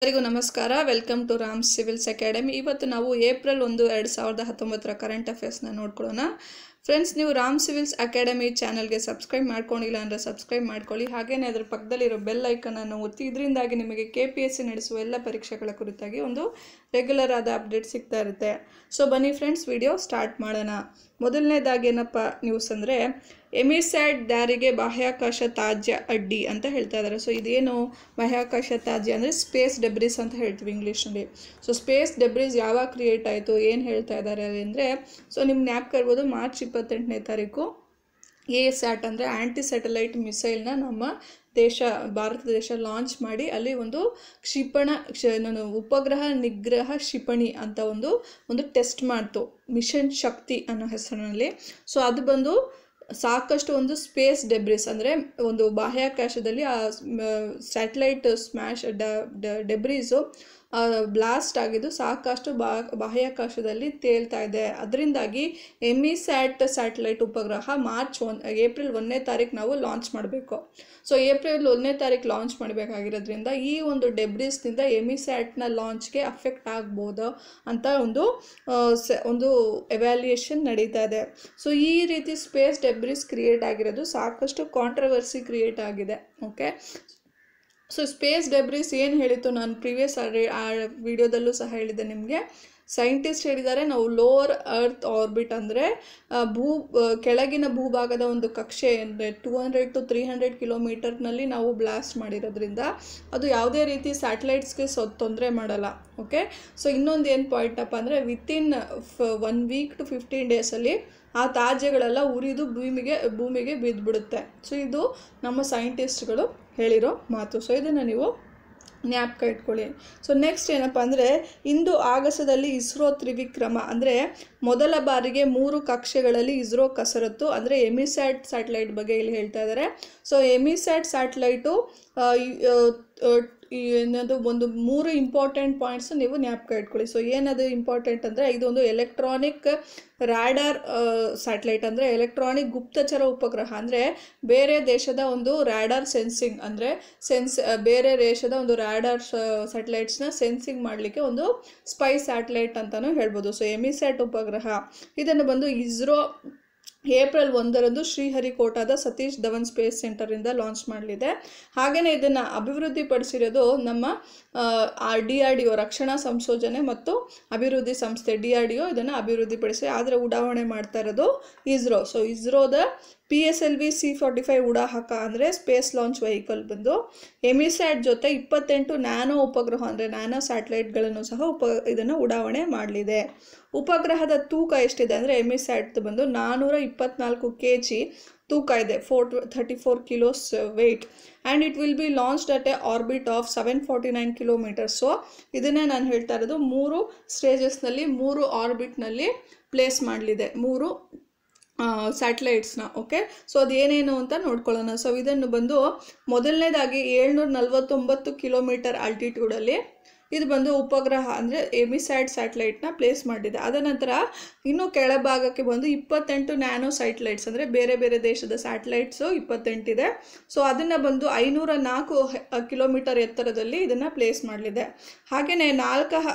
ಎಲ್ಲರಿಗೂ ನಮಸ್ಕಾರ. Welcome to Ram civils academy. ಇವತ್ತು ನಾವು ಏಪ್ರಿಲ್ 1, 2019 ಕರೆಂಟ್ ಅಫೇರ್ಸ್ನ ನೋಡ್ಕೊಳ್ಳೋಣ. ಫ್ರೆಂಡ್ಸ್, ನೀವು ರಾಮ್ ಸಿವಿಲ್ಸ್ ಅಕಾಡೆಮಿ ಚಾನಲ್ಗೆ ಸಬ್ಸ್ಕ್ರೈಬ್ ಮಾಡ್ಕೊಂಡಿಲ್ಲ ಅಂದರೆ ಸಬ್ಸ್ಕ್ರೈಬ್ ಮಾಡ್ಕೊಳ್ಳಿ. ಹಾಗೆಯೇ ಅದರ ಪಕ್ಕದಲ್ಲಿರೋ ಬೆಲ್ ಐಕನನ್ನು ಒತ್ತಿ. ಇದರಿಂದಾಗಿ ನಿಮಗೆ KPSC ನಡೆಸುವ ಎಲ್ಲ ಪರೀಕ್ಷೆಗಳ ಕುರಿತಾಗಿ ಒಂದು ರೆಗ್ಯುಲರ್ ಆದ ಅಪ್ಡೇಟ್ ಸಿಗ್ತಾ ಇರುತ್ತೆ. ಸೊ ಬನ್ನಿ ಫ್ರೆಂಡ್ಸ್, ವಿಡಿಯೋ ಸ್ಟಾರ್ಟ್ ಮಾಡೋಣ. ಮೊದಲನೇದಾಗಿ ಏನಪ್ಪ ನ್ಯೂಸ್ ಅಂದರೆ, ಎಮಿಸ್ಯಾಟ್ ದಾರಿಗೆ ಬಾಹ್ಯಾಕಾಶ ತ್ಯಾಜ್ಯ ಅಡ್ಡಿ ಅಂತ ಹೇಳ್ತಾ ಇದ್ದಾರೆ. ಸೊ ಇದೇನು ಬಾಹ್ಯಾಕಾಶ ತ್ಯಾಜ್ಯ ಅಂದರೆ ಸ್ಪೇಸ್ ಡೆಬ್ರಿಸ್ ಅಂತ ಹೇಳ್ತೀವಿ ಇಂಗ್ಲೀಷ್ನಲ್ಲಿ. ಸೊ ಸ್ಪೇಸ್ ಡೆಬ್ರಿಸ್ ಯಾವಾಗ ಕ್ರಿಯೇಟ್ ಆಯಿತು, ಏನು ಹೇಳ್ತಾ ಇದ್ದಾರೆ ಅಂದರೆ, ಸೊ ನಿಮ್ಮ ಜ್ಞಾಪಕ ಇರ್ಬೋದು, ಮಾರ್ಚ್ 28ನೇ ತಾರೀಕು ASAT ಅಂದರೆ ಆ್ಯಂಟಿ ಸ್ಯಾಟಲೈಟ್ ಮಿಸೈಲ್ನ ನಮ್ಮ ಭಾರತ ದೇಶ ಲಾಂಚ್ ಮಾಡಿ ಅಲ್ಲಿ ಒಂದು ಉಪಗ್ರಹ ನಿಗ್ರಹ ಕ್ಷಿಪಣಿ ಅಂತ ಒಂದು ಟೆಸ್ಟ್ ಮಾಡ್ತು, ಮಿಷನ್ ಶಕ್ತಿ ಅನ್ನೋ ಹೆಸರಿನಲ್ಲಿ. ಸೊ ಅದು ಬಂದು ಸಾಕಷ್ಟು ಒಂದು ಸ್ಪೇಸ್ ಡೆಬ್ರಿಸ್ ಅಂದರೆ ಒಂದು ಬಾಹ್ಯಾಕಾಶದಲ್ಲಿ ಆ ಸ್ಯಾಟಲೈಟ್ ಸ್ಮ್ಯಾಶ್ ಡೆಬ್ರಿಸು ಬ್ಲಾಸ್ಟ್ ಆಗಿದ್ದು ಸಾಕಷ್ಟು ಬಾಹ್ಯಾಕಾಶದಲ್ಲಿ ತೇಲ್ತಾ ಇದೆ. ಅದರಿಂದಾಗಿ ಎಮಿಸ್ಯಾಟ್ ಸ್ಯಾಟಲೈಟ್ ಉಪಗ್ರಹ ಏಪ್ರಿಲ್ 1ನೇ ತಾರೀಕು ನಾವು ಲಾಂಚ್ ಮಾಡಬೇಕು. ಸೊ ಏಪ್ರಿಲ್ 1ನೇ ತಾರೀಕು ಲಾಂಚ್ ಮಾಡಬೇಕಾಗಿರೋದ್ರಿಂದ ಈ ಒಂದು ಡೆಬ್ರಿಸ್ನಿಂದ ಎಮಿಸ್ಯಾಟ್ನ ಲಾಂಚ್ಗೆ ಅಫೆಕ್ಟ್ ಆಗ್ಬೋದು ಅಂತ ಒಂದು ಎವ್ಯಾಲ್ಯೂಯೇಷನ್ ನಡೀತಾ ಇದೆ. ಸೊ ಈ ರೀತಿ ಸ್ಪೇಸ್ ಡೆಬ್ರಿಸ್ ಕ್ರಿಯೇಟ್ ಆಗಿರೋದು ಸಾಕಷ್ಟು ಕಾಂಟ್ರವರ್ಸಿ ಕ್ರಿಯೇಟ್ ಆಗಿದೆ. ಓಕೆ, ಸೊ ಸ್ಪೇಸ್ ಡೆಬ್ರಿಸ್ ಏನು ಹೇಳಿತ್ತು, ನಾನು ಪ್ರೀವಿಯಸ್ ವಿಡಿಯೋದಲ್ಲೂ ಸಹ ಹೇಳಿದ್ದೆ ನಿಮಗೆ. ಸೈಂಟಿಸ್ಟ್ ಹೇಳಿದ್ದಾರೆ, ನಾವು ಲೋವರ್ ಅರ್ತ್ ಆರ್ಬಿಟ್ ಅಂದರೆ ಕೆಳಗಿನ ಭೂಭಾಗದ ಒಂದು ಕಕ್ಷೆ 200 to 300 ಕಿಲೋಮೀಟರ್ನಲ್ಲಿ ನಾವು ಬ್ಲಾಸ್ಟ್ ಮಾಡಿರೋದ್ರಿಂದ ಅದು ಯಾವುದೇ ರೀತಿ ಸ್ಯಾಟಲೈಟ್ಸ್ಗೆ ತೊಂದರೆ ಮಾಡಲ್ಲ. ಓಕೆ, ಸೊ ಇನ್ನೊಂದು ಏನು ಪಾಯಿಂಟಪ್ಪ ಅಂದರೆ, ವಿತಿನ್ 1 week to 15 days ಆ ತ್ಯಾಜ್ಯಗಳೆಲ್ಲ ಉರಿದು ಭೂಮಿಗೆ ಬಿದ್ದುಬಿಡುತ್ತೆ. ಸೊ ಇದು ನಮ್ಮ ಸೈಂಟಿಸ್ಟ್ಗಳು ಹೇಳಿರೋ ಮಾತು. ಸೊ ಇದನ್ನು ನೀವು ಜ್ಞಾಪಕ ಇಟ್ಕೊಳ್ಳಿ. ಸೊ ನೆಕ್ಸ್ಟ್ ಏನಪ್ಪ ಅಂದರೆ, ಇಂದು ಆಗಸದಲ್ಲಿ ಇಸ್ರೋ ತ್ರಿವಿಕ್ರಮ ಅಂದರೆ ಮೊದಲ ಬಾರಿಗೆ 3 ಕಕ್ಷೆಗಳಲ್ಲಿ ಇಸ್ರೋ ಕಸರತ್ತು ಅಂದರೆ ಎಮಿಸ್ಯಾಟ್ ಸ್ಯಾಟಲೈಟ್ ಬಗ್ಗೆ ಇಲ್ಲಿ ಹೇಳ್ತಾ ಇದ್ದಾರೆ. ಸೊ ಎಮಿಸ್ಯಾಟ್ ಸ್ಯಾಟಲೈಟು ಏನದು ಒಂದು 3 ಇಂಪಾರ್ಟೆಂಟ್ ಪಾಯಿಂಟ್ಸ್ ನೀವು ಜ್ಞಾಪಕ ಇಟ್ಕೊಳ್ಳಿ. ಸೊ ಏನದು ಇಂಪಾರ್ಟೆಂಟ್ ಅಂದರೆ, ಇದೊಂದು ಎಲೆಕ್ಟ್ರಾನಿಕ್ ರಾಡಾರ್ ಸ್ಯಾಟಲೈಟ್ ಅಂದರೆ ಎಲೆಕ್ಟ್ರಾನಿಕ್ ಗುಪ್ತಚರ ಉಪಗ್ರಹ. ಅಂದರೆ ಬೇರೆ ದೇಶದ ಒಂದು ರಾಡಾರ್ ಸೆನ್ಸಿಂಗ್ ಅಂದರೆ ಬೇರೆ ದೇಶದ ಒಂದು ರಾಡಾರ್ ಸ್ಯಾಟಲೈಟ್ಸ್ನ ಸೆನ್ಸಿಂಗ್ ಮಾಡಲಿಕ್ಕೆ ಒಂದು ಸ್ಪೈ ಸ್ಯಾಟಲೈಟ್ ಅಂತಲೂ ಹೇಳ್ಬೋದು. ಸೊ ಎಮಿಸ್ಯಾಟ್ ಉಪಗ್ರಹ ಇದನ್ನು ಬಂದು ಇಸ್ರೋ ಏಪ್ರಿಲ್ 1 ಶ್ರೀಹರಿಕೋಟಾದ ಸತೀಶ್ ಧವನ್ ಸ್ಪೇಸ್ ಸೆಂಟರಿಂದ ಲಾಂಚ್ ಮಾಡಲಿದೆ. ಹಾಗೆಯೇ ಇದನ್ನು ಅಭಿವೃದ್ಧಿಪಡಿಸಿರೋದು ನಮ್ಮ DRDO ರಕ್ಷಣಾ ಸಂಶೋಧನೆ ಮತ್ತು ಅಭಿವೃದ್ಧಿ ಸಂಸ್ಥೆ DRDO ಇದನ್ನು ಅಭಿವೃದ್ಧಿಪಡಿಸಿ, ಆದರೆ ಉಡಾವಣೆ ಮಾಡ್ತಾ ಇರೋದು ಇಸ್ರೋ. ಸೊ ಇಸ್ರೋದ PSLV C-45 ಉಡಾಹಕ ಅಂದರೆ ಸ್ಪೇಸ್ ಲಾಂಚ್ ವೆಹಿಕಲ್ ಬಂದು ಎಮಿಸ್ಯಾಟ್ ಜೊತೆ 28 ನ್ಯಾನೋ ಉಪಗ್ರಹ ಅಂದರೆ ನ್ಯಾನೋ ಸ್ಯಾಟಲೈಟ್ಗಳನ್ನು ಸಹ ಇದನ್ನು ಉಡಾವಣೆ ಮಾಡಲಿದೆ. ಉಪಗ್ರಹದ ತೂಕ ಎಷ್ಟಿದೆ ಅಂದರೆ, ಎಮಿಸ್ಯಾಟ್ ಬಂದು 424 kg ತೂಕ ಇದೆ, 34 kilos weight, and it will be launched at a orbit of 749 kilometers. ಸೊ ಇದನ್ನೇ ನಾನು ಹೇಳ್ತಾ ಇರೋದು, 3 ಸ್ಟೇಜಸ್ನಲ್ಲಿ 3 ಆರ್ಬಿಟ್ನಲ್ಲಿ ಪ್ಲೇಸ್ ಮಾಡಲಿದೆ 3 ಸ್ಯಾಟಲೈಟ್ಸ್ನ. ಓಕೆ, ಸೊ ಅದೇನೇನು ಅಂತ ನೋಡ್ಕೊಳ್ಳೋಣ. ಸೊ ಇದನ್ನು ಬಂದು ಮೊದಲನೇದಾಗಿ 749 ಕಿಲೋಮೀಟರ್ ಆಲ್ಟಿಟ್ಯೂಡಲ್ಲಿ ಇದು ಬಂದು ಉಪಗ್ರಹ ಅಂದರೆ ಎಮಿಸ್ಯಾಟ್ ಸ್ಯಾಟಲೈಟ್ನ ಪ್ಲೇಸ್ ಮಾಡಿದೆ. ಅದ ನಂತರ ಇನ್ನೂ ಕೆಳಭಾಗಕ್ಕೆ ಬಂದು 28 ನ್ಯಾನೋ ಸ್ಯಾಟಲೈಟ್ಸ್ ಅಂದರೆ ಬೇರೆ ಬೇರೆ ದೇಶದ ಸ್ಯಾಟಲೈಟ್ಸು 28 ಇದೆ. ಸೊ ಅದನ್ನು ಬಂದು 504 ಕಿಲೋಮೀಟರ್ ಎತ್ತರದಲ್ಲಿ ಇದನ್ನು ಪ್ಲೇಸ್ ಮಾಡಲಿದೆ. ಹಾಗೆಯೇ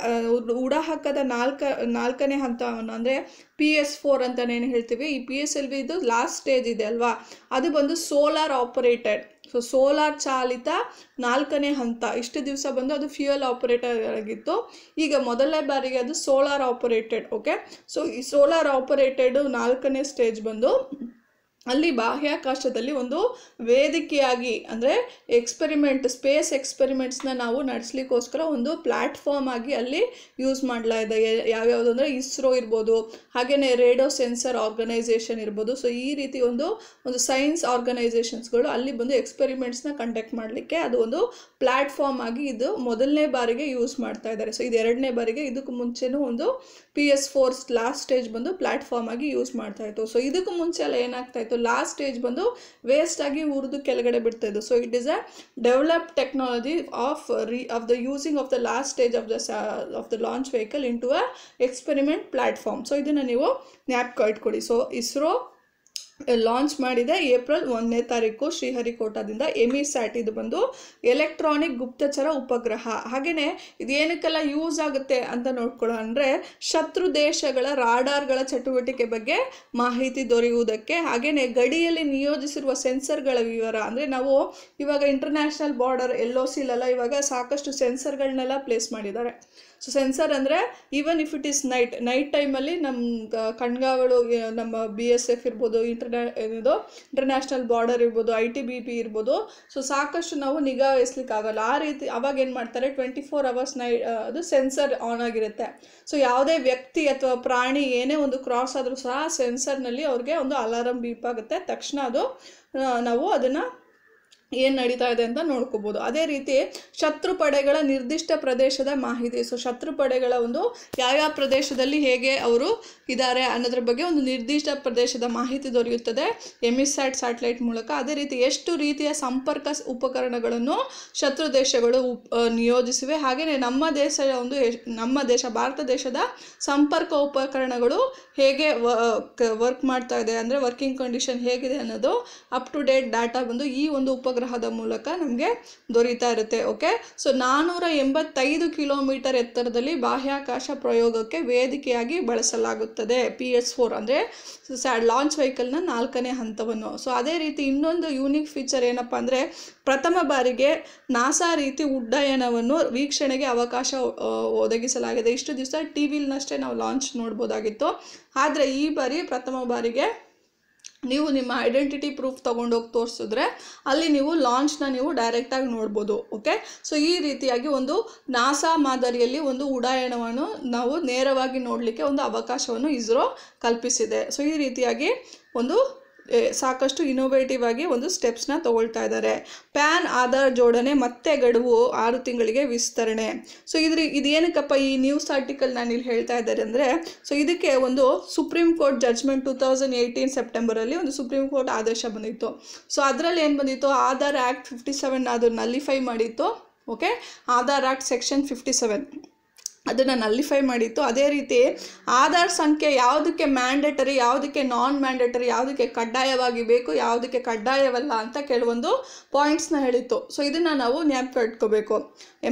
ಉಡಾಹಕದ ನಾಲ್ಕನೇ ಹಂತವನ್ನು ಅಂದರೆ PS4 ಅಂತನೇನು ಹೇಳ್ತೀವಿ, ಈ PSLV ಇದು ಲಾಸ್ಟ್ ಸ್ಟೇಜ್ ಇದೆ ಅಲ್ವಾ, ಅದು ಬಂದು ಸೋಲಾರ್ ಆಪರೇಟೆಡ್. ಸೊ ಸೋಲಾರ್ ಚಾಲಿತ 4ನೇ ಹಂತ. ಇಷ್ಟು ದಿವಸ ಬಂದು ಅದು ಫ್ಯೂಯಲ್ ಆಪರೇಟರ್ ಆಗಿತ್ತು, ಈಗ ಮೊದಲನೇ ಬಾರಿಗೆ ಅದು ಸೋಲಾರ್ ಆಪರೇಟೆಡ್. ಓಕೆ, ಸೊ ಈ ಸೋಲಾರ್ ಆಪರೇಟೆಡ್ 4ನೇ ಸ್ಟೇಜ್ ಬಂದು ಅಲ್ಲಿ ಬಾಹ್ಯಾಕಾಶದಲ್ಲಿ ಒಂದು ವೇದಿಕೆಯಾಗಿ ಅಂದರೆ ಸ್ಪೇಸ್ ಎಕ್ಸ್ಪೆರಿಮೆಂಟ್ಸ್ನ ನಾವು ನಡೆಸಲಿಕ್ಕೋಸ್ಕರ ಒಂದು ಪ್ಲ್ಯಾಟ್ಫಾರ್ಮ್ ಆಗಿ ಅಲ್ಲಿ ಯೂಸ್ ಮಾಡಲಾ ಇದೆ. ಯಾವ್ಯಾವುದು ಅಂದರೆ ಇಸ್ರೋ ಇರ್ಬೋದು, ಹಾಗೆಯೇ ರೇಡಿಯೋ ಸೆನ್ಸರ್ ಆರ್ಗನೈಸೇಷನ್ ಇರ್ಬೋದು. ಸೊ ಈ ರೀತಿ ಒಂದು ಸೈನ್ಸ್ ಆರ್ಗನೈಸೇಷನ್ಸ್ಗಳು ಅಲ್ಲಿ ಬಂದು ಎಕ್ಸ್ಪೆರಿಮೆಂಟ್ಸ್ನ ಕಂಡಕ್ಟ್ ಮಾಡಲಿಕ್ಕೆ ಅದು ಒಂದು ಪ್ಲ್ಯಾಟ್ಫಾರ್ಮ್ ಆಗಿ ಇದು ಮೊದಲನೇ ಬಾರಿಗೆ ಯೂಸ್ ಮಾಡ್ತಾ ಇದ್ದಾರೆ. ಸೊ ಇದು 2ನೇ ಬಾರಿಗೆ, ಇದಕ್ಕೂ ಮುಂಚೆನೂ ಒಂದು PS4 ಲಾಸ್ಟ್ ಸ್ಟೇಜ್ ಬಂದು ಪ್ಲ್ಯಾಟ್ಫಾರ್ಮ್ ಆಗಿ ಯೂಸ್ ಮಾಡ್ತಾ ಇತ್ತು. ಸೊ ಇದಕ್ಕೂ ಮುಂಚೆ ಎಲ್ಲ ಏನಾಗ್ತಾ ಇತ್ತು, ಲಾಸ್ಟ್ ಸ್ಟೇಜ್ ಬಂದು ವೇಸ್ಟ್ ಆಗಿ ಉರಿದು ಕೆಳಗಡೆ ಬಿಡ್ತಾ ಇದ್ದು. So it is a developed technology of the using of the last stage of the launch vehicle into a experiment platform. So ಇದನ್ನು ನೀವು ಜ್ಞಾಪಕ ಇಟ್ಕೊಳ್ಳಿ. ಸೊ ಇಸ್ರೋ ಲಾಂಚ್ ಮಾಡಿದೆ ಏಪ್ರಿಲ್ 1ನೇ ತಾರೀಕು ಶ್ರೀಹರಿಕೋಟಾದಿಂದ ಎಮಿಸ್ಯಾಟ್. ಇದು ಬಂದು ಎಲೆಕ್ಟ್ರಾನಿಕ್ ಗುಪ್ತಚರ ಉಪಗ್ರಹ. ಹಾಗೆಯೇ ಇದೇನಕ್ಕೆಲ್ಲ ಯೂಸ್ ಆಗುತ್ತೆ ಅಂತ ನೋಡ್ಕೊಳ್ಳೋ ಅಂದರೆ ಶತ್ರು ದೇಶಗಳ ರಾಡಾರ್ಗಳ ಚಟುವಟಿಕೆ ಬಗ್ಗೆ ಮಾಹಿತಿ ದೊರೆಯುವುದಕ್ಕೆ, ಹಾಗೆಯೇ ಗಡಿಯಲ್ಲಿ ನಿಯೋಜಿಸಿರುವ ಸೆನ್ಸರ್ಗಳ ವಿವರ, ಅಂದರೆ ನಾವು ಇವಾಗ ಇಂಟರ್ನ್ಯಾಷನಲ್ ಬಾರ್ಡರ್ LOCಲೆಲ್ಲ ಇವಾಗ ಸಾಕಷ್ಟು ಸೆನ್ಸರ್ಗಳನ್ನೆಲ್ಲ ಪ್ಲೇಸ್ ಮಾಡಿದ್ದಾರೆ. ಸೊ ಸೆನ್ಸರ್ ಅಂದರೆ even if it is night ಟೈಮಲ್ಲಿ ನಮ್ಮ ಕಣ್ಗಾವಲು, ನಮ್ಮ BSF ಇರ್ಬೋದು, ಇಂಟರ್ನ್ಯಾಷನಲ್ ಬಾರ್ಡರ್ ಇರ್ಬೋದು, ITBP ಇರ್ಬೋದು, ಸೊ ಸಾಕಷ್ಟು ನಾವು ನಿಗಾ ವಹಿಸ್ಲಿಕ್ಕಾಗಲ್ಲ. ಆ ರೀತಿ ಅವಾಗ ಏನು ಮಾಡ್ತಾರೆ, 24 hours ಅದು ಸೆನ್ಸರ್ ಆನ್ ಆಗಿರುತ್ತೆ. ಸೊ ಯಾವುದೇ ವ್ಯಕ್ತಿ ಅಥವಾ ಪ್ರಾಣಿ ಏನೇ ಒಂದು ಕ್ರಾಸ್ ಆದರೂ ಸಹ ಸೆನ್ಸರ್ನಲ್ಲಿ ಅವ್ರಿಗೆ ಒಂದು ಅಲಾರಮ್ ಬೀಪ್ ಆಗುತ್ತೆ. ತಕ್ಷಣ ಅದು ನಾವು ಅದನ್ನು ಏನು ನಡೀತಾ ಇದೆ ಅಂತ ನೋಡ್ಕೋಬೋದು. ಅದೇ ರೀತಿ ಶತ್ರು ಪಡೆಗಳ ನಿರ್ದಿಷ್ಟ ಪ್ರದೇಶದ ಮಾಹಿತಿ. ಸೊ ಶತ್ರು ಪಡೆಗಳ ಒಂದು ಯಾವ್ಯಾವ ಪ್ರದೇಶದಲ್ಲಿ ಹೇಗೆ ಅವರು ಇದ್ದಾರೆ ಅನ್ನೋದ್ರ ಬಗ್ಗೆ ಒಂದು ನಿರ್ದಿಷ್ಟ ಪ್ರದೇಶದ ಮಾಹಿತಿ ದೊರೆಯುತ್ತದೆ ಎಮಿಸ್ಯಾಟ್ ಸ್ಯಾಟಲೈಟ್ ಮೂಲಕ. ಅದೇ ರೀತಿ ಎಷ್ಟು ರೀತಿಯ ಸಂಪರ್ಕ ಉಪಕರಣಗಳನ್ನು ಶತ್ರು ದೇಶಗಳು ನಿಯೋಜಿಸಿವೆ, ಹಾಗೆಯೇ ನಮ್ಮ ದೇಶ ಭಾರತ ದೇಶದ ಸಂಪರ್ಕ ಉಪಕರಣಗಳು ಹೇಗೆ ವರ್ಕ್ ಮಾಡ್ತಾ ಇದೆ, ಅಂದರೆ ವರ್ಕಿಂಗ್ ಕಂಡೀಷನ್ ಹೇಗಿದೆ ಅನ್ನೋದು ಅಪ್ ಟು ಡೇಟ್ ಡಾಟಾ ಬಂದು ಈ ಒಂದು ಉಪಗ್ರಹದ ಮೂಲಕ ನಮಗೆ ದೊರೀತಾ ಇರುತ್ತೆ. ಓಕೆ, ಸೊ 485 ಕಿಲೋಮೀಟರ್ ಎತ್ತರದಲ್ಲಿ ಬಾಹ್ಯಾಕಾಶ ಪ್ರಯೋಗಕ್ಕೆ ವೇದಿಕೆಯಾಗಿ ಬಳಸಲಾಗುತ್ತದೆ PS4, ಅಂದರೆ ಲಾಂಚ್ ವೆಹಿಕಲ್ನ 4ನೇ ಹಂತವನ್ನು. ಸೊ ಅದೇ ರೀತಿ ಇನ್ನೊಂದು ಯೂನಿಕ್ ಫೀಚರ್ ಏನಪ್ಪ ಅಂದರೆ ಪ್ರಥಮ ಬಾರಿಗೆ ನಾಸಾ ರೀತಿ ಉಡ್ಡಯನವನ್ನು ವೀಕ್ಷಣೆಗೆ ಅವಕಾಶ ಒದಗಿಸಲಾಗಿದೆ. ಇಷ್ಟು ದಿವಸ TVನಷ್ಟೇ ನಾವು ಲಾಂಚ್ ನೋಡ್ಬೋದಾಗಿತ್ತು, ಆದರೆ ಈ ಬಾರಿ ಪ್ರಥಮ ಬಾರಿಗೆ ನೀವು ನಿಮ್ಮ ಐಡೆಂಟಿಟಿ ಪ್ರೂಫ್ ತೊಗೊಂಡೋಗಿ ತೋರಿಸಿದ್ರೆ ಅಲ್ಲಿ ನೀವು ಲಾಂಚ್ನ ನೀವು ಡೈರೆಕ್ಟಾಗಿ ನೋಡ್ಬೋದು. ಓಕೆ, ಸೊ ಈ ರೀತಿಯಾಗಿ ಒಂದು ನಾಸಾ ಮಾದರಿಯಲ್ಲಿ ಒಂದು ಉಡಾಯನವನ್ನು ನಾವು ನೇರವಾಗಿ ನೋಡಲಿಕ್ಕೆ ಒಂದು ಅವಕಾಶವನ್ನು ಇಸ್ರೋ ಕಲ್ಪಿಸಿದೆ. ಸೊ ಈ ರೀತಿಯಾಗಿ ಒಂದು ಸಾಕಷ್ಟು ಇನೋವೇಟಿವ್ ಆಗಿ ಒಂದು ಸ್ಟೆಪ್ಸ್ನ ತಗೊಳ್ತಾ ಇದ್ದಾರೆ. ಪ್ಯಾನ್ ಆಧಾರ್ ಜೋಡಣೆ ಮತ್ತೆ ಗಡುವು 6 ತಿಂಗಳಿಗೆ ವಿಸ್ತರಣೆ. ಸೊ ಇದೇನಕ್ಕಪ್ಪ ಈ ನ್ಯೂಸ್ ಆರ್ಟಿಕಲ್ ನಾನು ಇಲ್ಲಿ ಹೇಳ್ತಾ ಇದ್ದಾರೆ ಅಂದರೆ, ಸೊ ಇದಕ್ಕೆ ಒಂದು ಸುಪ್ರೀಂ ಕೋರ್ಟ್ ಜಡ್ಜ್ಮೆಂಟ್ 2018 ಸೆಪ್ಟೆಂಬರಲ್ಲಿ ಒಂದು ಸುಪ್ರೀಂ ಕೋರ್ಟ್ ಆದೇಶ ಬಂದಿತ್ತು. ಸೊ ಅದರಲ್ಲಿ ಏನು ಬಂದಿತ್ತು, ಆಧಾರ್ ಆ್ಯಕ್ಟ್ 57 ಅದು ನಲ್ಲಿಫೈ ಮಾಡಿತ್ತು. ಓಕೆ, ಆಧಾರ್ ಆ್ಯಕ್ಟ್ ಸೆಕ್ಷನ್ 57 ಅದನ್ನು ನಲ್ಲಿಫೈ ಮಾಡಿತ್ತು. ಅದೇ ರೀತಿ ಆಧಾರ್ ಸಂಖ್ಯೆ ಯಾವುದಕ್ಕೆ ಮ್ಯಾಂಡೇಟರಿ, ಯಾವುದಕ್ಕೆ ನಾನ್ ಮ್ಯಾಂಡೇಟರಿ, ಯಾವುದಕ್ಕೆ ಕಡ್ಡಾಯವಾಗಿ ಬೇಕು, ಯಾವುದಕ್ಕೆ ಕಡ್ಡಾಯವಲ್ಲ ಅಂತ ಕೆಲವೊಂದು ಪಾಯಿಂಟ್ಸ್ನ ಹೇಳಿತ್ತು. ಸೊ ಇದನ್ನು ನಾವು ಜ್ಞಾಪಕ ಇಟ್ಕೋಬೇಕು.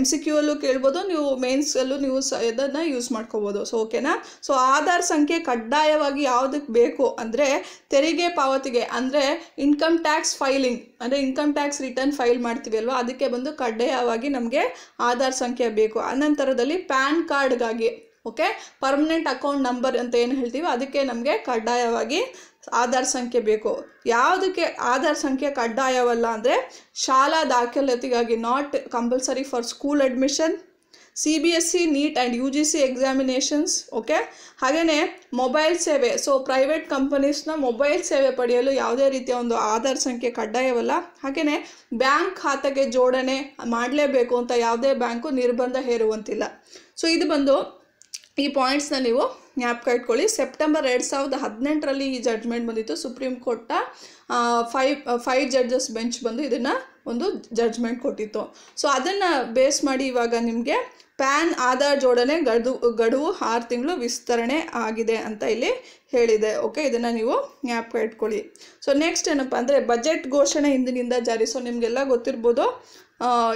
MCQ ಅಲ್ಲೂ ಕೇಳ್ಬೋದು, ನೀವು ಮೇನ್ಸಲ್ಲೂ ನೀವು ಇದನ್ನು ಯೂಸ್ ಮಾಡ್ಕೋಬೋದು. ಸೊ ಓಕೆನಾ. ಸೊ ಆಧಾರ್ ಸಂಖ್ಯೆ ಕಡ್ಡಾಯವಾಗಿ ಯಾವುದಕ್ಕೆ ಬೇಕು ಅಂದರೆ ತೆರಿಗೆ ಪಾವತಿಗೆ, ಅಂದರೆ ಇನ್ಕಮ್ ಟ್ಯಾಕ್ಸ್ ಫೈಲಿಂಗ್, ಅಂದರೆ ಇನ್ಕಮ್ ಟ್ಯಾಕ್ಸ್ ರಿಟರ್ನ್ ಫೈಲ್ ಮಾಡ್ತೀವಿ ಅಲ್ವಾ, ಅದಕ್ಕೆ ಬಂದು ಕಡ್ಡಾಯವಾಗಿ ನಮಗೆ ಆಧಾರ್ ಸಂಖ್ಯೆ ಬೇಕು. ಅನಂತರದಲ್ಲಿ ಪ್ಯಾನ್ ಕಾರ್ಡ್ಗಾಗಿ, ಓಕೆ, ಪರ್ಮನೆಂಟ್ ಅಕೌಂಟ್ ನಂಬರ್ ಅಂತ ಏನು ಹೇಳ್ತೀವಿ ಅದಕ್ಕೆ ನಮಗೆ ಕಡ್ಡಾಯವಾಗಿ ಆಧಾರ್ ಸಂಖ್ಯೆ ಬೇಕು. ಯಾವುದಕ್ಕೆ ಆಧಾರ್ ಸಂಖ್ಯೆ ಕಡ್ಡಾಯವಲ್ಲ ಅಂದರೆ ಶಾಲಾ ದಾಖಲಾತಿಗಾಗಿ, not compulsory for school admission, CBSE NEET and UGC examinations. Okay, ಹಾಗೆಯೇ ಮೊಬೈಲ್ ಸೇವೆ. ಸೊ ಪ್ರೈವೇಟ್ ಕಂಪನೀಸ್ನ ಮೊಬೈಲ್ ಸೇವೆ ಪಡೆಯಲು ಯಾವುದೇ ರೀತಿಯ ಒಂದು ಆಧಾರ್ ಸಂಖ್ಯೆ ಕಡ್ಡಾಯವಲ್ಲ. ಹಾಗೆಯೇ ಬ್ಯಾಂಕ್ ಖಾತೆಗೆ ಜೋಡಣೆ ಮಾಡಲೇಬೇಕು ಅಂತ ಯಾವುದೇ ಬ್ಯಾಂಕು ನಿರ್ಬಂಧ ಹೇರುವಂತಿಲ್ಲ. ಸೊ ಇದು ಬಂದು ಈ ಪಾಯಿಂಟ್ಸ್ನ ನೀವು ಜ್ಞಾಪಕ ಇಟ್ಕೊಳ್ಳಿ. ಸೆಪ್ಟೆಂಬರ್ 2018ರಲ್ಲಿ ಈ ಜಡ್ಜ್ಮೆಂಟ್ ಬಂದಿತ್ತು. ಸುಪ್ರೀಂ ಕೋರ್ಟ್ನ 5 ಜಡ್ಜಸ್ ಬೆಂಚ್ ಬಂದು ಇದನ್ನು ಒಂದು ಜಡ್ಜ್ಮೆಂಟ್ ಕೊಟ್ಟಿತ್ತು. ಸೊ ಅದನ್ನು ಬೇಸ್ ಮಾಡಿ ಇವಾಗ ನಿಮಗೆ ಪ್ಯಾನ್ ಆಧಾರ್ ಜೋಡಣೆ ಗಡುವು 6 ತಿಂಗಳು ವಿಸ್ತರಣೆ ಆಗಿದೆ ಅಂತ ಇಲ್ಲಿ ಹೇಳಿದೆ. ಓಕೆ, ಇದನ್ನು ನೀವು ಜ್ಞಾಪಕ ಇಟ್ಕೊಳ್ಳಿ. ಸೊ ನೆಕ್ಸ್ಟ್ ಏನಪ್ಪ ಅಂದರೆ ಬಜೆಟ್ ಘೋಷಣೆ ಇಂದಿನಿಂದ ಜಾರಿ. ಸೊ ನಿಮಗೆಲ್ಲ ಗೊತ್ತಿರ್ಬೋದು,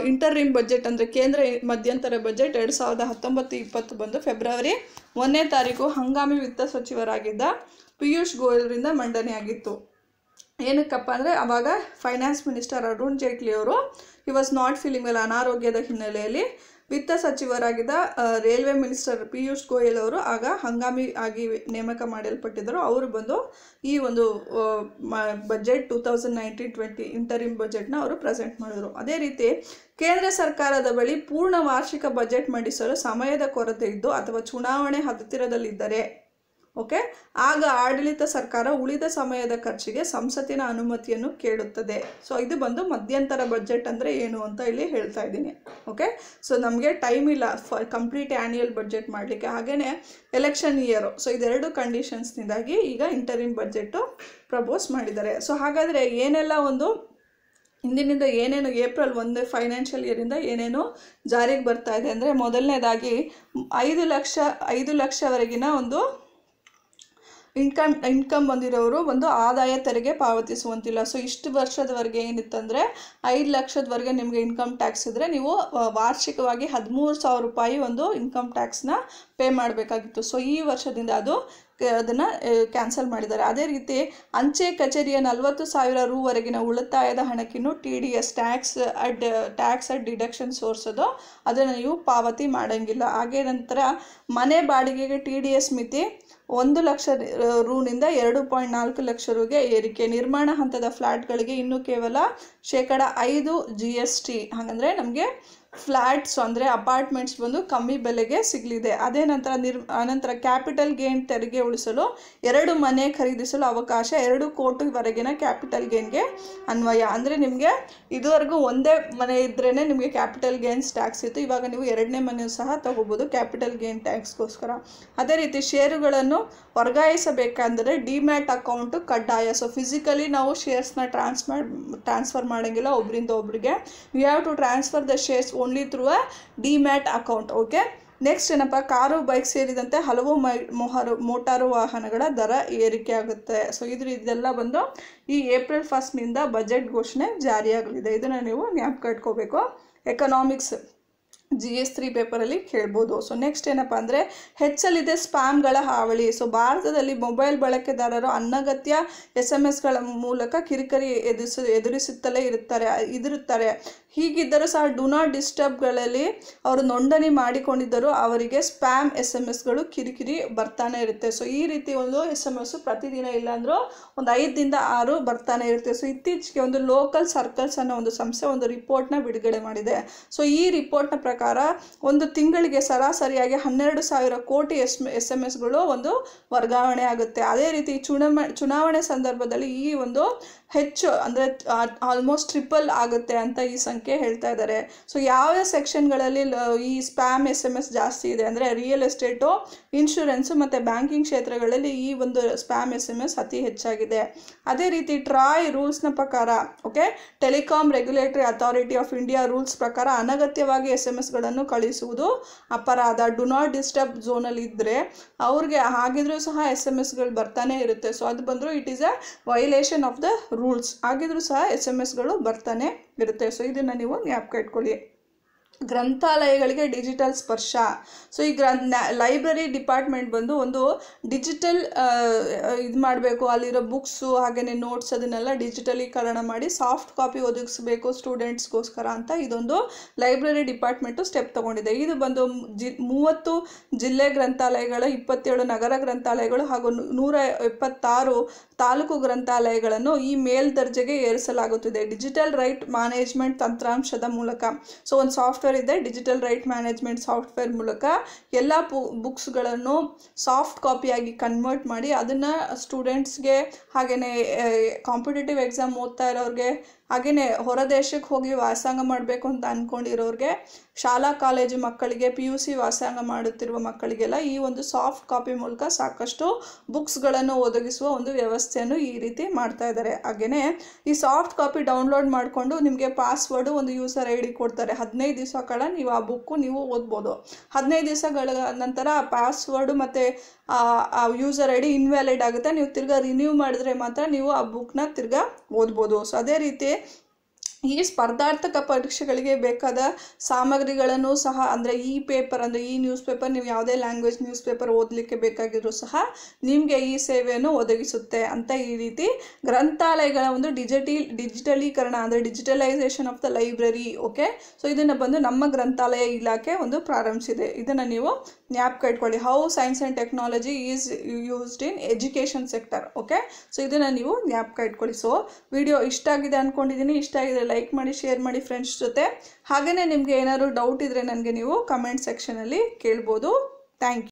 ಇಂಟರಿಮ್ ಬಜೆಟ್ ಅಂದರೆ ಕೇಂದ್ರ ಮಧ್ಯಂತರ ಬಜೆಟ್ 2019-20 ಬಂದು ಫೆಬ್ರವರಿ 1ನೇ ತಾರೀಕು ಹಂಗಾಮಿ ವಿತ್ತ ಸಚಿವರಾಗಿದ್ದ ಪಿಯೂಷ್ ಗೋಯಲ್ರಿಂದ ಮಂಡನೆಯಾಗಿತ್ತು. ಏನಕ್ಕಪ್ಪ ಅಂದರೆ ಆವಾಗ ಫೈನಾನ್ಸ್ ಮಿನಿಸ್ಟರ್ ಅರುಣ್ ಜೇಟ್ಲಿ ಅವರು he was not feeling well, ಅನಾರೋಗ್ಯದ ಹಿನ್ನೆಲೆಯಲ್ಲಿ ವಿತ್ತ ಸಚಿವರಾಗಿದ್ದ ರೈಲ್ವೆ ಮಿನಿಸ್ಟರ್ ಪಿಯೂಷ್ ಗೋಯಲ್ ಅವರು ಆಗ ಹಂಗಾಮಿ ಆಗಿ ನೇಮಕ ಮಾಡಲ್ಪಟ್ಟಿದ್ದರು. ಅವರು ಬಂದು ಈ ಒಂದು ಬಜೆಟ್ 2019-20 ಇಂಟರಿಮ್ ಬಜೆಟ್ನ ಅವರು ಪ್ರೆಸೆಂಟ್ ಮಾಡಿದರು. ಅದೇ ರೀತಿ ಕೇಂದ್ರ ಸರ್ಕಾರದ ಬಳಿ ಪೂರ್ಣ ವಾರ್ಷಿಕ ಬಜೆಟ್ ಮಂಡಿಸಲು ಸಮಯದ ಕೊರತೆ ಇದ್ದು ಅಥವಾ ಚುನಾವಣೆ ಹತ್ತಿರದಲ್ಲಿದ್ದರೆ, ಓಕೆ, ಆಗ ಆಡಳಿತ ಸರ್ಕಾರ ಉಳಿದ ಸಮಯದ ಖರ್ಚಿಗೆ ಸಂಸತ್ತಿನ ಅನುಮತಿಯನ್ನು ಕೇಳುತ್ತದೆ. ಸೊ ಇದು ಬಂದು ಮಧ್ಯಂತರ ಬಜೆಟ್ ಅಂದರೆ ಏನು ಅಂತ ಇಲ್ಲಿ ಹೇಳ್ತಾ ಇದ್ದೀನಿ. ಓಕೆ, ಸೊ ನಮಗೆ ಟೈಮ್ ಇಲ್ಲ ಕಂಪ್ಲೀಟ್ ಆ್ಯನ್ಯುಯಲ್ ಬಜೆಟ್ ಮಾಡಲಿಕ್ಕೆ, ಹಾಗೆಯೇ ಎಲೆಕ್ಷನ್ ಇಯರು. ಸೊ ಇದೆರಡು ಕಂಡೀಷನ್ಸ್ನಿಂದಾಗಿ ಈಗ ಇಂಟರಿಮ್ ಬಜೆಟು ಪ್ರಪೋಸ್ ಮಾಡಿದ್ದಾರೆ. ಸೊ ಹಾಗಾದರೆ ಏನೆಲ್ಲ ಒಂದು ಇಂದಿನಿಂದ ಏನೇನು ಏಪ್ರಿಲ್ 1 ಫೈನಾನ್ಷಿಯಲ್ ಇಯರಿಂದ ಏನೇನು ಜಾರಿಗೆ ಬರ್ತಾ ಇದೆ ಅಂದರೆ, ಮೊದಲನೇದಾಗಿ 5 ಲಕ್ಷವರೆಗಿನ ಒಂದು ಇನ್ಕಮ್ ಬಂದಿರೋರು ಒಂದು ಆದಾಯ ತೆರಿಗೆ ಪಾವತಿಸುವಂತಿಲ್ಲ. ಸೊ ಇಷ್ಟು ವರ್ಷದವರೆಗೆ ಏನಿತ್ತಂದರೆ 5 ಲಕ್ಷದವರೆಗೆ ನಿಮಗೆ ಇನ್ಕಮ್ ಟ್ಯಾಕ್ಸ್ ಇದ್ದರೆ ನೀವು ವಾರ್ಷಿಕವಾಗಿ 13,000 ರೂಪಾಯಿ ಒಂದು ಇನ್ಕಮ್ ಟ್ಯಾಕ್ಸ್ನ ಪೇ ಮಾಡಬೇಕಾಗಿತ್ತು. ಸೊ ಈ ವರ್ಷದಿಂದ ಅದನ್ನು ಕ್ಯಾನ್ಸಲ್ ಮಾಡಿದ್ದಾರೆ. ಅದೇ ರೀತಿ ಅಂಚೆ ಕಚೇರಿಯ 40,000 ರೂವರೆಗಿನ ಉಳಿತಾಯದ ಹಣಕ್ಕಿನ್ನು TDS tax at deduction source ಅದನ್ನು ನೀವು ಪಾವತಿ ಮಾಡೋಂಗಿಲ್ಲ. ಹಾಗೆ ನಂತರ ಮನೆ ಬಾಡಿಗೆಗೆ TDS ಮಿತಿ 1 ಲಕ್ಷ ರೂನಿಂದ 2.4 ಲಕ್ಷ ರೂಗೆ ಏರಿಕೆ. ನಿರ್ಮಾಣ ಹಂತದ ಫ್ಲ್ಯಾಟ್ಗಳಿಗೆ ಇನ್ನೂ ಕೇವಲ 5% GST. ಹಾಗಂದರೆ ನಮಗೆ ಫ್ಲ್ಯಾಟ್ಸ್ ಅಂದರೆ ಅಪಾರ್ಟ್ಮೆಂಟ್ಸ್ ಬಂದು ಕಮ್ಮಿ ಬೆಲೆಗೆ ಸಿಗಲಿದೆ. ಅದೇ ನಂತರ ಕ್ಯಾಪಿಟಲ್ ಗೇನ್ ತೆರಿಗೆ ಉಳಿಸಲು 2 ಮನೆ ಖರೀದಿಸಲು ಅವಕಾಶ. 2 ಕೋಟಿವರೆಗಿನ ಕ್ಯಾಪಿಟಲ್ ಗೇನ್ಗೆ ಅನ್ವಯ. ಅಂದರೆ ನಿಮಗೆ ಇದುವರೆಗೂ ಒಂದೇ ಮನೆ ಇದ್ರೇ ನಿಮಗೆ ಕ್ಯಾಪಿಟಲ್ ಗೇನ್ಸ್ ಟ್ಯಾಕ್ಸ್ ಇತ್ತು. ಇವಾಗ ನೀವು 2ನೇ ಮನೆಯೂ ಸಹ ತಗೋಬೋದು ಕ್ಯಾಪಿಟಲ್ ಗೇನ್ ಟ್ಯಾಕ್ಸ್ಗೋಸ್ಕರ. ಅದೇ ರೀತಿ ಷೇರುಗಳನ್ನು ವರ್ಗಾಯಿಸಬೇಕಂದರೆ ಡಿಮ್ಯಾಟ್ ಅಕೌಂಟು ಕಡ್ಡಾಯ. ಸೊ ಫಿಸಿಕಲಿ ನಾವು ಶೇರ್ಸ್ನ ಟ್ರಾನ್ಸ್ಫರ್ ಮಾಡೋಂಗಿಲ್ಲ ಒಬ್ಬರಿಂದ ಒಬ್ಬರಿಗೆ. You have to transfer the shares only through a demat account. Okay, next ಏನಪ್ಪ, ಕಾರು ಬೈಕ್ ಸೇರಿದಂತೆ ಹಲವು ಮೋಟಾರು ವಾಹನಗಳ ದರ ಏರಿಕೆ ಆಗುತ್ತೆ. ಸೊ ಇದೆಲ್ಲ ಬಂದು ಈ ಏಪ್ರಿಲ್ 1 ಬಜೆಟ್ ಘೋಷಣೆ ಜಾರಿಯಾಗಲಿದೆ. ಇದನ್ನು ನೀವು ಜ್ಞಾಪಕ ಇಟ್ಕೋಬೇಕು. ಎಕನಾಮಿಕ್ಸ್ GS3 ಪೇಪರಲ್ಲಿ ಕೇಳ್ಬೋದು. ಸೊ ನೆಕ್ಸ್ಟ್ ಏನಪ್ಪ ಅಂದರೆ ಹೆಚ್ಚಲಿದೆ ಸ್ಪ್ಯಾಮ್ಗಳ ಹಾವಳಿ. ಸೊ ಭಾರತದಲ್ಲಿ ಮೊಬೈಲ್ ಬಳಕೆದಾರರು ಅನಗತ್ಯ SMS ಮೂಲಕ ಕಿರಿಕಿರಿ ಎದುರಿಸುತ್ತಲೇ ಇರುತ್ತಾರೆ. ಹೀಗಿದ್ದರೂ ಸಹ ಡು ನಾಟ್ ಡಿಸ್ಟರ್ಬ್ಗಳಲ್ಲಿ ಅವರು ನೋಂದಣಿ ಮಾಡಿಕೊಂಡಿದ್ದರೂ ಅವರಿಗೆ ಸ್ಪ್ಯಾಮ್ SMS ಕಿರಿಕಿರಿ ಬರ್ತಾನೆ ಇರುತ್ತೆ. ಸೊ ಈ ರೀತಿ ಒಂದು SMS ಪ್ರತಿದಿನ ಇಲ್ಲಾಂದ್ರೂ ಒಂದು 5ರಿಂದ 6 ಬರ್ತಾನೆ ಇರುತ್ತೆ. ಸೊ ಇತ್ತೀಚೆಗೆ ಒಂದು ಲೋಕಲ್ ಸರ್ಕಲ್ಸ್ ಅನ್ನೋ ಒಂದು ಸಂಸ್ಥೆ ಒಂದು ರಿಪೋರ್ಟ್ನ ಬಿಡುಗಡೆ ಮಾಡಿದೆ. ಸೊ ಈ ರಿಪೋರ್ಟ್ನ ಪ್ರಕಾರ ಒಂದು ತಿಂಗಳಿಗೆ ಸರಾಸರಿಯಾಗಿ 12,000 ಕೋಟಿ SMS ಒಂದು ವರ್ಗಾವಣೆ ಆಗುತ್ತೆ. ಅದೇ ರೀತಿ ಚುನಾವಣೆ ಸಂದರ್ಭದಲ್ಲಿ ಈ ಒಂದು ಹೆಚ್ಚು ಅಂದರೆ ಆಲ್ಮೋಸ್ಟ್ ಟ್ರಿಪಲ್ ಆಗುತ್ತೆ ಅಂತ ಈ ಸಂಖ್ಯೆ ಹೇಳ್ತಾ ಇದ್ದಾರೆ. ಸೊ ಯಾವ ಸೆಕ್ಷನ್ಗಳಲ್ಲಿ ಈ ಸ್ಪ್ಯಾಮ್ SMS ಜಾಸ್ತಿ ಇದೆ ಅಂದರೆ ರಿಯಲ್ ಎಸ್ಟೇಟು, ಇನ್ಶೂರೆನ್ಸು ಮತ್ತು ಬ್ಯಾಂಕಿಂಗ್ ಕ್ಷೇತ್ರಗಳಲ್ಲಿ ಈ ಒಂದು ಸ್ಪ್ಯಾಮ್ SMS ಅತಿ ಹೆಚ್ಚಾಗಿದೆ. ಅದೇ ರೀತಿ ಟ್ರಾಯ್ ರೂಲ್ಸ್ನ ಪ್ರಕಾರ, okay, telecom regulatory authority of India rules ಪ್ರಕಾರ ಅನಗತ್ಯವಾಗಿ SMS ಕಳಿಸುವುದು ಅಪರಾಧ. ಡು ನಾಟ್ ಡಿಸ್ಟರ್ಬ್ ಝೋನಲ್ಲಿ ಇದ್ದರೆ ಅವ್ರಿಗೆ ಹಾಗಿದ್ರೂ ಸಹ SMS ಬರ್ತಾನೆ ಇರುತ್ತೆ. ಸೊ ಅದು ಬಂದರೂ it is a violation of the rules. ಆಗಿದ್ರೂ ಸಹ SMS ಬರ್ತಾನೆ ಇರುತ್ತೆ. ಸೊ ಇದನ್ನು ನೀವು ಜ್ಞಾಪಕ ಇಟ್ಕೊಳ್ಳಿ. ಗ್ರಂಥಾಲಯಗಳಿಗೆ ಡಿಜಿಟಲ್ ಸ್ಪರ್ಶ. ಸೊ ಈ ಲೈಬ್ರರಿ ಡಿಪಾರ್ಟ್ಮೆಂಟ್ ಬಂದು ಒಂದು ಡಿಜಿಟಲ್ ಇದು ಮಾಡಬೇಕು. ಅಲ್ಲಿರೋ ಬುಕ್ಸು ಹಾಗೆಯೇ ನೋಟ್ಸ್ ಅದನ್ನೆಲ್ಲ ಡಿಜಿಟಲೀಕರಣ ಮಾಡಿ ಸಾಫ್ಟ್ ಕಾಪಿ ಒದಗಿಸಬೇಕು ಸ್ಟೂಡೆಂಟ್ಸ್ಗೋಸ್ಕರ ಅಂತ ಇದೊಂದು ಲೈಬ್ರರಿ ಡಿಪಾರ್ಟ್ಮೆಂಟು ಸ್ಟೆಪ್ ತೊಗೊಂಡಿದೆ. ಇದು ಬಂದು 30 ಜಿಲ್ಲೆ ಗ್ರಂಥಾಲಯಗಳು, 27 ನಗರ ಗ್ರಂಥಾಲಯಗಳು ಹಾಗೂ 176 ತಾಲೂಕು ಗ್ರಂಥಾಲಯಗಳನ್ನು ಈ ಮೇಲ್ದರ್ಜೆಗೆ ಏರಿಸಲಾಗುತ್ತಿದೆ ಡಿಜಿಟಲ್ ರೈಟ್ ಮ್ಯಾನೇಜ್ಮೆಂಟ್ ತಂತ್ರಾಂಶದ ಮೂಲಕ. ಸೊ ಒಂದು ಸಾಫ್ಟ್ವೇರ್ ಇದೆ, ಡಿಜಿಟಲ್ ರೈಟ್ ಮ್ಯಾನೇಜ್ಮೆಂಟ್ ಸಾಫ್ಟ್ವೇರ್ ಮೂಲಕ ಎಲ್ಲ ಬುಕ್ಸ್ಗಳನ್ನು ಸಾಫ್ಟ್ ಕಾಪಿಯಾಗಿ ಕನ್ವರ್ಟ್ ಮಾಡಿ ಅದನ್ನು ಸ್ಟೂಡೆಂಟ್ಸ್ಗೆ ಹಾಗೆಯೇ ಕಾಂಪಿಟೇಟಿವ್ ಎಕ್ಸಾಮ್ ಓದ್ತಾ ಇರೋರಿಗೆ ಹಾಗೆಯೇ ಹೊರ ದೇಶಕ್ಕೆ ಹೋಗಿ ವ್ಯಾಸಂಗ ಮಾಡಬೇಕು ಅಂತ ಅಂದ್ಕೊಂಡಿರೋರಿಗೆ, ಶಾಲಾ ಕಾಲೇಜು ಮಕ್ಕಳಿಗೆ, PUC ವ್ಯಾಸಂಗ ಮಾಡುತ್ತಿರುವ ಮಕ್ಕಳಿಗೆಲ್ಲ ಈ ಒಂದು ಸಾಫ್ಟ್ ಕಾಪಿ ಮೂಲಕ ಸಾಕಷ್ಟು ಬುಕ್ಸ್ಗಳನ್ನು ಒದಗಿಸುವ ಒಂದು ವ್ಯವಸ್ಥೆಯನ್ನು ಈ ರೀತಿ ಮಾಡ್ತಾ ಇದ್ದಾರೆ. ಹಾಗೆಯೇ ಈ ಸಾಫ್ಟ್ ಕಾಪಿ ಡೌನ್ಲೋಡ್ ಮಾಡಿಕೊಂಡು ನಿಮಗೆ ಪಾಸ್ವರ್ಡು, ಒಂದು ಯೂಸರ್ ID ಕೊಡ್ತಾರೆ. 15 ದಿವಸ ಕಾಲ ನೀವು ಆ ಬುಕ್ಕು ನೀವು ಓದ್ಬೋದು. 15 ದಿವಸಗಳ ನಂತರ ಆ ಪಾಸ್ವರ್ಡು ಮತ್ತು ಆ ಯೂಸರ್ ID ಇನ್ವ್ಯಾಲಿಡ್ ಆಗುತ್ತೆ. ನೀವು ತಿರ್ಗಾ ರಿನ್ಯೂ ಮಾಡಿದ್ರೆ ಮಾತ್ರ ನೀವು ಆ ಬುಕ್ನ ತಿರ್ಗಾ ಓದ್ಬೋದು. ಸೊ ಅದೇ ರೀತಿ ಈ ಸ್ಪರ್ಧಾತ್ಮಕ ಪರೀಕ್ಷೆಗಳಿಗೆ ಬೇಕಾದ ಸಾಮಗ್ರಿಗಳನ್ನು ಸಹ ಅಂದರೆ ಈ ಪೇಪರ್ ಅಂದರೆ ಈ ನ್ಯೂಸ್ ಪೇಪರ್, ನೀವು ಯಾವುದೇ ಲ್ಯಾಂಗ್ವೇಜ್ ನ್ಯೂಸ್ ಪೇಪರ್ ಓದಲಿಕ್ಕೆ ಬೇಕಾಗಿದ್ರೂ ಸಹ ನಿಮಗೆ ಈ ಸೇವೆಯನ್ನು ಒದಗಿಸುತ್ತೆ ಅಂತ ಈ ರೀತಿ ಗ್ರಂಥಾಲಯಗಳ ಒಂದು ಡಿಜಿಟಲೀಕರಣ ಅಂದರೆ digitalisation of the library. Okay, so ಇದನ್ನು ಬಂದು ನಮ್ಮ ಗ್ರಂಥಾಲಯ ಇಲಾಖೆ ಒಂದು ಪ್ರಾರಂಭಿಸಿದೆ. ಇದನ್ನು ನೀವು ಜ್ಞಾಪಕ ಇಟ್ಕೊಳ್ಳಿ. How science and technology is used in education sector. Okay, so ಇದನ್ನು ನೀವು ಜ್ಞಾಪಕ ಇಟ್ಕೊಳ್ಳಿ. ಸೊ ವಿಡಿಯೋ ಇಷ್ಟ ಆಗಿದೆ ಅಂದ್ಕೊಂಡಿದ್ದೀನಿ. ಇಷ್ಟ ಆಗಿದ್ರೆ ಲೈಕ್ ಮಾಡಿ, ಶೇರ್ ಮಾಡಿ ಫ್ರೆಂಡ್ಸ್ ಜೊತೆ. ಹಾಗೆಯೇ ನಿಮಗೆ ಏನಾದರೂ ಡೌಟ್ ಇದ್ದರೆ ನನಗೆ ನೀವು ಕಮೆಂಟ್ ಸೆಕ್ಷನಲ್ಲಿ ಕೇಳ್ಬೋದು. Thank you.